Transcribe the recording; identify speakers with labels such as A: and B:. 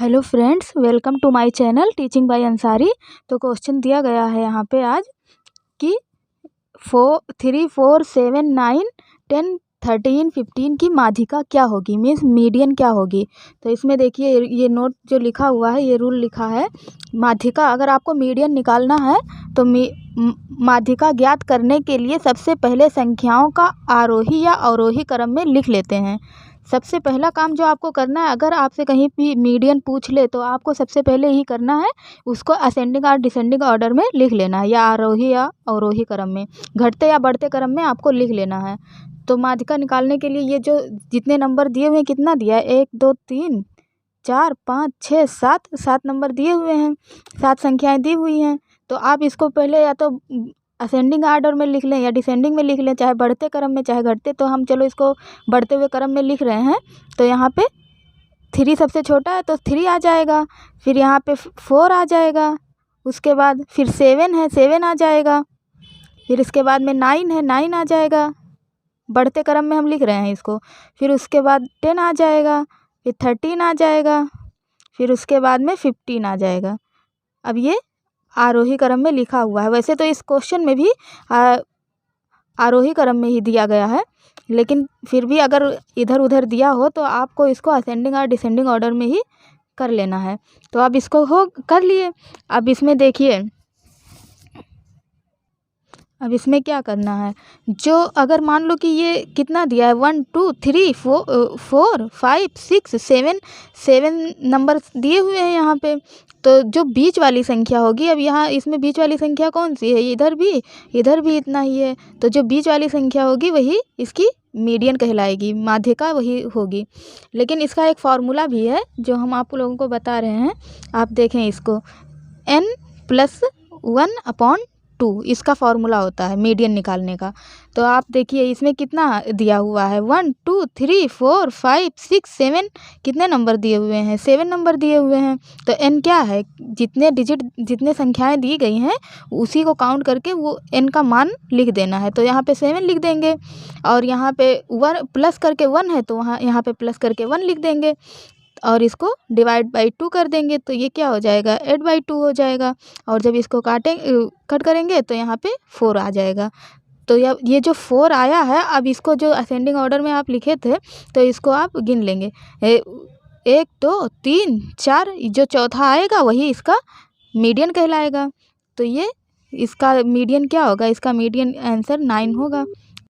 A: Hello friends, welcome to my channel teaching by Ansari. तो question दिया गया है यहाँ पे आज कि 3, 4, 7, 9, 10, 13, 15 की माध्यिका क्या होगी, मीन्स मीडियन क्या होगी। तो इसमें देखिए ये नोट जो लिखा हुआ है, ये रूल लिखा है। माध्यिका अगर आपको मीडियन निकालना है तो माध्यिका ज्ञात करने के लिए सबसे पहले संख्याओं का आरोही या अवरोही क्रम में लिख लेते हैं। सबसे पहला काम जो आपको करना है, अगर आपसे कहीं भी मीडियन पूछ ले तो आपको सबसे पहले ही करना है, उसको असेंडिंग और डिसेंडिंग ऑर्डर में लिख लेना है, या आरोही या अवरोही क्रम में, घटते या बढ़ते क्रम में आपको लिख लेना है। तो माध्यिका निकालने के लिए ये जो जितने नंबर दिए हुए हैं, कितना दिया है, 1, 2, 3, 4, 5, 6, 7 नंबर दिए हुए हैं, 7 संख्याएं दी हुई हैं। तो आप इसको पहले या तो असेंडिंग आर्डर में लिख लें या डिसेंडिंग में लिख लें, चाहे बढ़ते क्रम में चाहे घटते। तो हम चलो इसको बढ़ते हुए क्रम में लिख रहे हैं। तो यहाँ पे 3 सबसे छोटा है तो 3 आ जाएगा, फिर यहाँ पे 4 आ जाएगा, उसके बाद फिर 7 है, 7 आ जाएगा, फिर इसके बाद में 9 है, 9 आ जाएगा, बढ़ते क्रम में हम लिख रहे हैं इसको। फिर उसके बाद 10 आ जाएगा, फिर 13 आ जाएगा, फिर उसके बाद में 15 आ जाएगा। अब ये आरोही क्रम में लिखा हुआ है। वैसे तो इस क्वेश्चन में भी आरोही क्रम में ही दिया गया है, लेकिन फिर भी अगर इधर उधर दिया हो तो आपको इसको असेंडिंग और डिसेंडिंग ऑर्डर में ही कर लेना है। तो अब इसको हो कर लिए। अब इसमें देखिए, अब इसमें क्या करना है, जो अगर मान लो कि ये कितना दिया है, 1, 2, 3, 4, 5, 6, 7 नंबर दिए हुए हैं यहाँ पे। तो जो बीच वाली संख्या होगी, अब यहाँ इसमें बीच वाली संख्या कौन सी है, इधर भी इतना ही है। तो जो बीच वाली संख्या होगी वही इसकी मीडियन कहलाएगी, माध्यिका वही होगी। लेकिन इसका एक फॉर्मूला भी है जो हम आप लोगों को बता रहे हैं, आप देखें इसको। n+1/2 इसका फॉर्मूला होता है मीडियन निकालने का। तो आप देखिए इसमें कितना दिया हुआ है, 1, 2, 3, 4, 5, 6, 7 कितने नंबर दिए हुए हैं, 7 नंबर दिए हुए हैं। तो n क्या है, जितने संख्याएं दी गई हैं उसी को काउंट करके वो n का मान लिख देना है। तो यहाँ पे 7 लिख देंगे, और यहाँ पे 1 प्लस करके 1 है तो यहाँ पे प्लस करके 1 लिख देंगे, और इसको डिवाइड बाई 2 कर देंगे। तो ये क्या हो जाएगा, 8/2 हो जाएगा। और जब इसको कट करेंगे तो यहाँ पे 4 आ जाएगा। तो ये जो 4 आया है, अब इसको जो असेंडिंग ऑर्डर में आप लिखे थे तो इसको आप गिन लेंगे, 1, 2, 3, 4, जो चौथा आएगा वही इसका मीडियन कहलाएगा। तो ये इसका मीडियन क्या होगा, इसका मीडियन आंसर 9 होगा।